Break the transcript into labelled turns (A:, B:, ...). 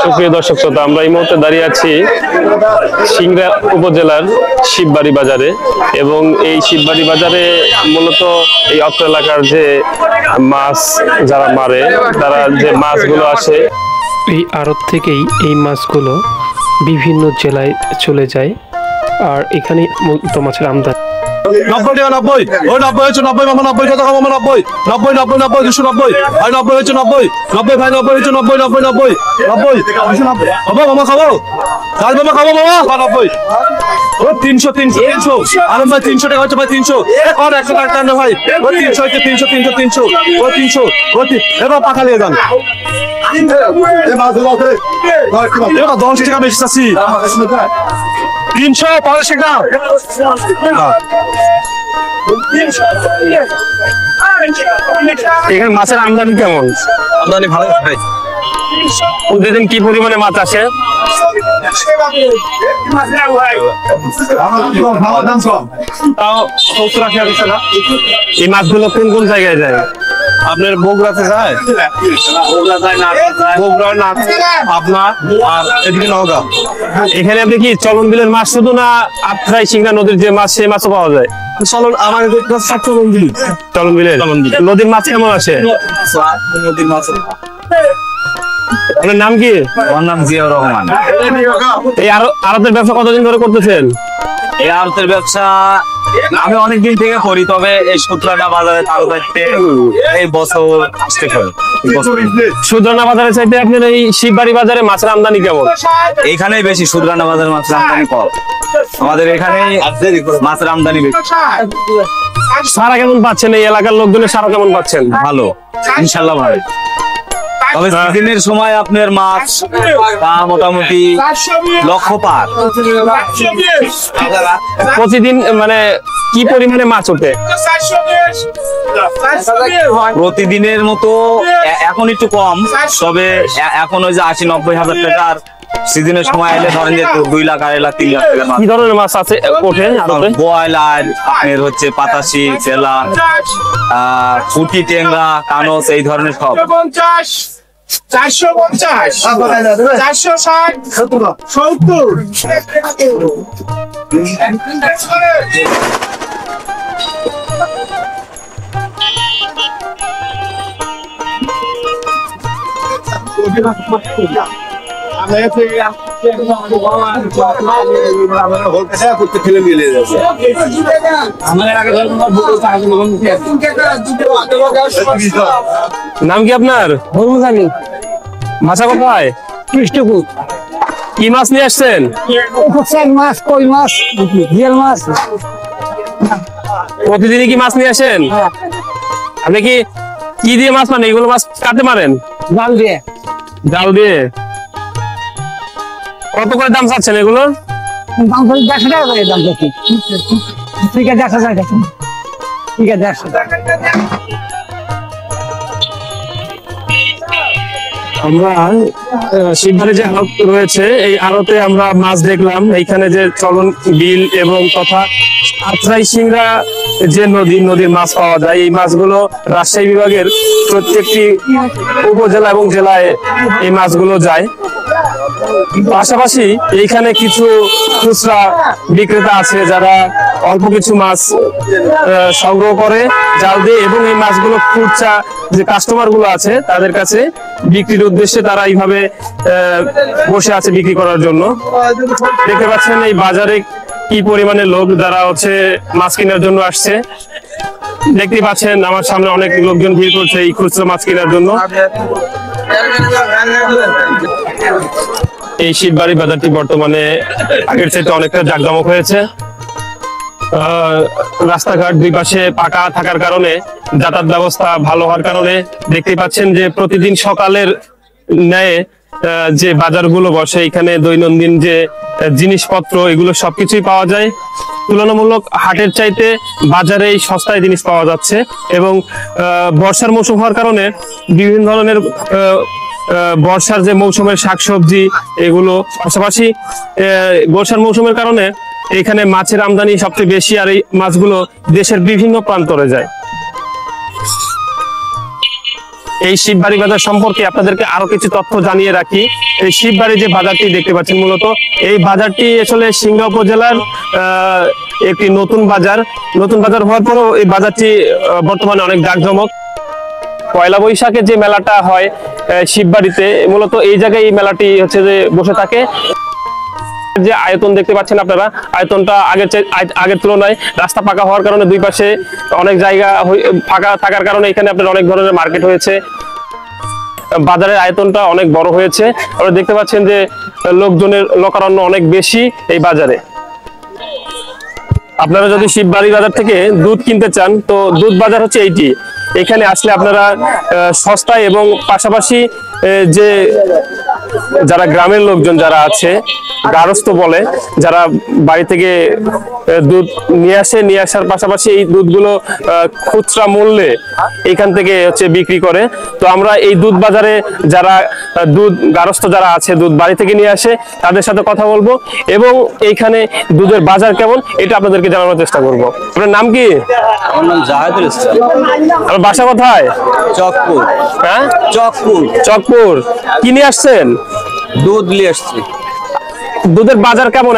A: সুপ্রিয় দর্শক শ্রোতা, আমরা এই মুহূর্তে দাঁড়িয়ে আছি সিংড়া উপজেলার শিববাড়ি বাজারে এবং এই শিববাড়ি বাজারে মূলত এই অত্র এলাকার যে মাছ যারা মারে তারা যে মাছগুলো আসে
B: এই আড়ত থেকেই এই মাছগুলো বিভিন্ন জেলায় চলে যায় আর এখানে মূলত মাছের আমদানি।
C: 90 টাকা 90 ওই 90 হচ্ছে 90 মামা 90 কত মামা 90 90 90 90 290 ভাই 90 হচ্ছে 90 90 ভাই 90 হচ্ছে 90 90 90 90 290 খাবো মামা খাবো কাল মামা খাবো মামা 90 ও 300 300 300 আরে ভাই 300 টাকা হচ্ছে ভাই 300 আর 100 টাকা টাকা ভাই ও 300 হচ্ছে 300 300 300 ও 300 ও এবার পাকা নিয়ে যান এবার 10 টাকা বেশি চাচ্ছি 300 50 টাকা
A: এখানে মাছের আমদানি কেমন?
C: আমদানি ভালো ভাই।
A: প্রতিদিন কি পরিমাণে মাছ আসে?
C: তাও 70-80 আছে না?
A: এই মাছগুলো কোন কোন জায়গায় যায়?
C: আপনার বগুড়াতে যায়, বগুড়া না আপনার আর এদিকে নওগাঁ।
A: এখানে আপনি কি চলন বিলের মাছ শুধু না আত্রাই সিংড়া নদীর যে মাছ সেই মাছও পাওয়া যায়?
C: চলুন আমার চলন বিল
A: চলন বিলের নদীর মাছ কেমন আসে?
C: নদীর মাছ।
A: আপনার নাম কি?
D: আমার নাম জিয়াউর রহমান।
A: এই আড়তের ব্যবসা কতদিন ধরে করতেছেন?
D: এই আড়তের ব্যবসা আমি অনেকদিন থেকে করি, তবে এই শুক্রানা বাজারে তার দায়িত্বে এই বছর আসতে করি।
A: সুদ্রানা বাজারে চাইতে আপনার এই শিববাড়ি বাজারে মাছের আমদানি কেমন?
D: এইখানেই বেশি, শুক্রানা বাজারে মাছের আমদানি কম, আমাদের এখানে মাছের আমদানি বেশি।
A: সারা কেমন পাচ্ছেন? এই এলাকার লোকজনের সারা কেমন পাচ্ছেন?
D: ভালো, ইনশাল্লাহ ভালো। তবে সিজনের সময় আপনার মাছ তা মোটামুটি লক্ষ পার।
A: প্রতিদিন মানে কি পরিমাণে মাছ ওঠে?
D: প্রতিদিনের মতো এখন একটু কম, তবে এখন ওই যে 80-90 হাজার টাকার সিজনের সময় এলে ধরেন যে 2 লাখ 2.5 লাখ 3 লাখ টাকার মাছ।
A: কি ধরনের মাছ আছে ওঠে?
D: বয়লার, আপনার হচ্ছে পাতাশি, চেলা, পুঁটি, টেংরা, কানস, এই ধরনের সব।
E: 450 460 70
A: নাম কি আপনার? মাছা কোথায়?
F: কৃষ্ণপুর।
A: কি মাছ নিয়ে আসছেন?
F: মাছ, কই মাছ, জিয়াল মাছ।
A: প্রতিদিনই কি মাছ নিয়ে আসেন? আপনি কি দিয়ে মাছ মানে এগুলো মাছ কাটতে পারেন?
F: জাল দিয়ে।
A: জাল দিয়ে। কত করে দাম চাচ্ছেন এগুলোর?
F: দাম 150 টাকা করে দাম চাচ্ছি। ঠিক আছে 100 টাকা। ঠিক আছে 100 টাকা।
A: আমরা শিববাড়ি যে আড়ত রয়েছে এই আড়তে আমরা মাছ দেখলাম। এইখানে যে চলন বিল এবং তথা আত্রাই সিংড়া যে নদীর মাছ পাওয়া যায়, এই মাছগুলো রাজশাহী বিভাগের প্রত্যেকটি উপজেলা এবং জেলায় এই মাছগুলো যায়। পাশাপাশি এইখানে কিছু খুচরা বিক্রেতা আছে যারা অল্প কিছু মাছ সংগ্রহ করে জাল দিয়ে এবং এই মাছগুলো খুচরা যে কাস্টমার গুলো আছে তাদের কাছে বিক্রির উদ্দেশ্যে তারা এইভাবে বসে আছে বিক্রি করার জন্য। দেখতে পাচ্ছেন এই বাজারে কি পরিমাণে লোক যারা হচ্ছে মাছ কেনার জন্য আসছে। দেখতে পাচ্ছেন আমার সামনে অনেক লোকজন ভিড় করছে এই খুচরা মাছ কেনার জন্য। এই শিববাড়ি বাজারটি বর্তমানে আগের চাইতে অনেকটা জাঁকজমক হয়েছে। রাস্তাঘাট দুই পাশে পাকা থাকার কারণে যাতায়াত ব্যবস্থা ভালো হওয়ার কারণে দেখতে পাচ্ছেন যে প্রতিদিন সকালের ন্যায় যে বাজারগুলো বসে এখানে দৈনন্দিন যে জিনিসপত্র এগুলো সবকিছুই পাওয়া যায়। তুলনামূলক হাটের চাইতে বাজারে সস্তায় জিনিস পাওয়া যাচ্ছে এবং বর্ষার মৌসুম হওয়ার কারণে বিভিন্ন ধরনের বর্ষার যে মৌসুমের শাকসবজি এগুলো, পাশাপাশি বর্ষার মৌসুমের কারণে এখানে মাছের আমদানি সবচেয়ে বেশি আর এই মাছগুলো দেশের বিভিন্ন প্রান্তরে যায়। এই শিববাড়ি বাজার সম্পর্কে আপনাদেরকে আরো কিছু তথ্য জানিয়ে রাখি। এই শিববাড়ি যে বাজারটি দেখতে পাচ্ছেন, মূলত এই বাজারটি আসলে সিংড়া উপজেলার একটি নতুন বাজার হওয়ার পরও এই বাজারটি বর্তমানে অনেক জাঁকজমক। পয়লা বৈশাখে যে মেলাটা হয় শিববাড়িতে, মূলত এই জায়গায় এই মেলাটি হচ্ছে যে বসে থাকে। যে আয়তন দেখতে পাচ্ছেন আপনারা, আয়তনটা আগের তুলনায় রাস্তা পাকা হওয়ার কারণে দুই পাশে অনেক জায়গা ফাঁকা থাকার কারণে এখানে আপনার অনেক ধরনের মার্কেট হয়েছে। বাজারের আয়তনটা অনেক বড় হয়েছে। আপনারা দেখতে পাচ্ছেন যে লোকজনের লোকারণ্য অনেক বেশি এই বাজারে। আপনারা যদি শিববাড়ি বাজার থেকে দুধ কিনতে চান, তো দুধ বাজার হচ্ছে এইটি। এখানে আসলে আপনারা সস্তায় এবং পাশাপাশি যে যারা গ্রামের লোকজন যারা আছে, গারস্থ বলে, যারা বাড়ি থেকে দুধ নিয়ে আসার পাশাপাশি এই দুধগুলো খুচরা মূল্যে এখান থেকে হচ্ছে বিক্রি করে। তো আমরা এই দুধ বাজারে যারা দুধ গারস্থ যারা আছে, দুধ বাড়ি থেকে নিয়ে আসে, তাদের সাথে কথা বলবো এবং এইখানে দুধের বাজার কেমন এটা আপনাদেরকে জানানোর চেষ্টা করব। আপনার নাম কি?
D: আমার নাম জাহেদুল ইসলাম।
A: আপনার বাসা কোথায়?
D: চকপুর।
A: হ্যাঁ,
D: চকপুর।
A: কি নিয়ে আসছেন?
D: দুধ নিয়ে আসছি।
A: দুধের বাজার কেমন?